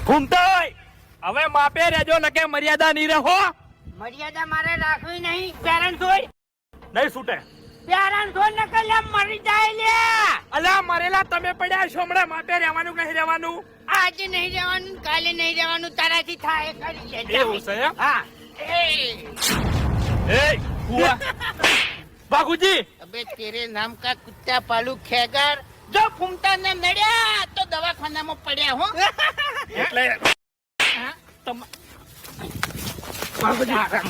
ઘૂમતાય હવે માપે રહેજો નકે મર્યાદા નહીં રહો. મર્યાદા મારે રાખવી નહીં. પેરેન્ટ્સ હોય નહીં છૂટે. પેરેન્ટ્સ હોય નકર લે મરી જાય લે. અલા મરેલા તમે પડ્યા છો હમણાં માપે રહેવાનું કે નહીં રહેવાનું? આજે નહીં રહેવાનું, કાલે નહીં રહેવાનું, તારાથી થાય કરી લે. એવું છે એમ? હા. એ કુવા બાગુજી અબે તેરે નામ કા કુત્તા પાલુ ખેગર. જો ફૂમતા ને નડ્યા તો દવાખાનામાં પડ્યા હો. એટલે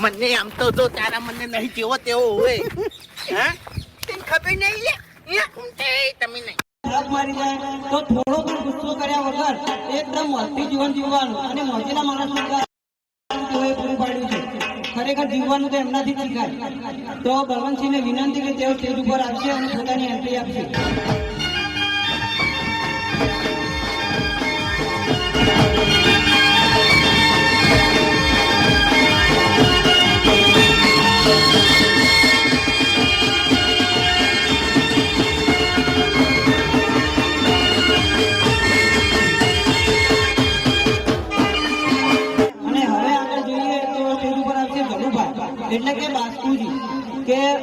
મને આમ તો જો તારા મને નહીં જેવો તેવો હોય. હા તને ખબર નહીં લે. તમે નહીં મારી જાય તો થોડો પણ ગુસ્સો કર્યા વગર એકદમ મોતી જીવન જીવવાનું અને મોતીના માણસનું પૂરું પાડ્યું છે. ખરેખર જીવવાનું તો એમનાથી જ શીખાય. તો બળવંતસિંહને વિનંતી કે તેઓ સ્ટેજ ઉપર આવશે અને પોતાની એન્ટ્રી આપશે. એટલે કે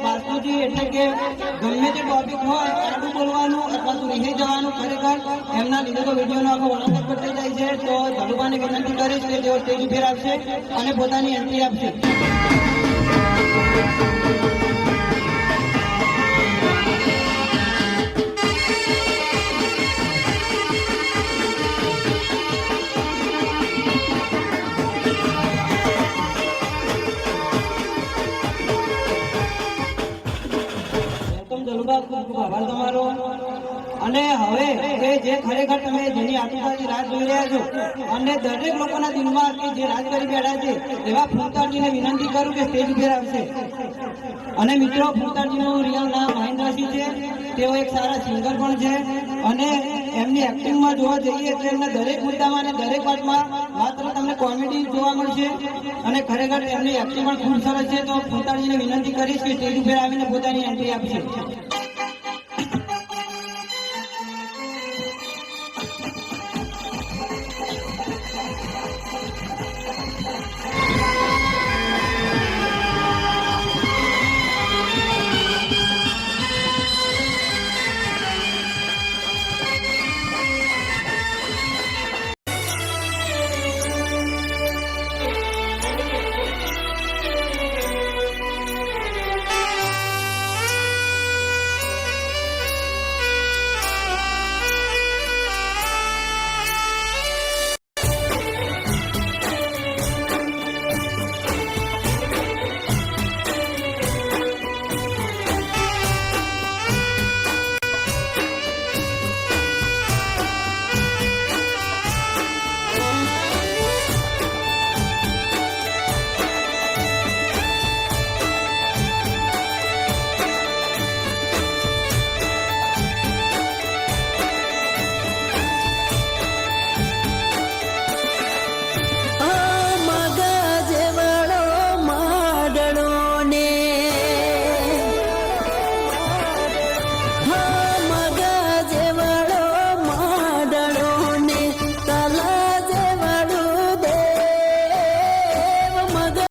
બાસ્તુજી એટલે કે ગમે તે ટોપિક હોય આડું બોલવાનું અથવા તો નહીં જવાનું. ખરેખર એમના લીધે તો વિડીયોનો આખો વળાંક પડતો જાય છે. તો ધનુભાને વિનંતી કરીશ કે તેઓ સ્ટેજ ઉપર આવશે અને પોતાની એન્ટ્રી આપશે. આભાર તમારો. અને હવે જે ખરેખર તમે જેની આતુરતાથી રાહ જોઈ રહ્યા છો અને દરેક લોકોના દિલમાં કે જે રાજ કરી બેઠા છે એવા ફૂમતાજીને વિનંતી કરું કે સ્ટેજ ઉપર આવશે. અને મિત્રો, ફૂમતાજીનું રિયલ નામ મહેન્દ્રસિંહ છે. તેઓ એક સારા સિંગર પણ છે અને એમની એક્ટિંગમાં જોવા જઈએ તો એમના દરેક મુદ્દામાં અને દરેક વાતમાં માત્ર તમને કોમેડી જોવા મળશે અને ખરેખર એમની એક્ટિંગ પણ ખૂબ સરસ છે. તો ફૂમતાજીને વિનંતી કરીશ કે સ્ટેજ ઉપર આવીને પોતાની એન્ટ્રી આપશે.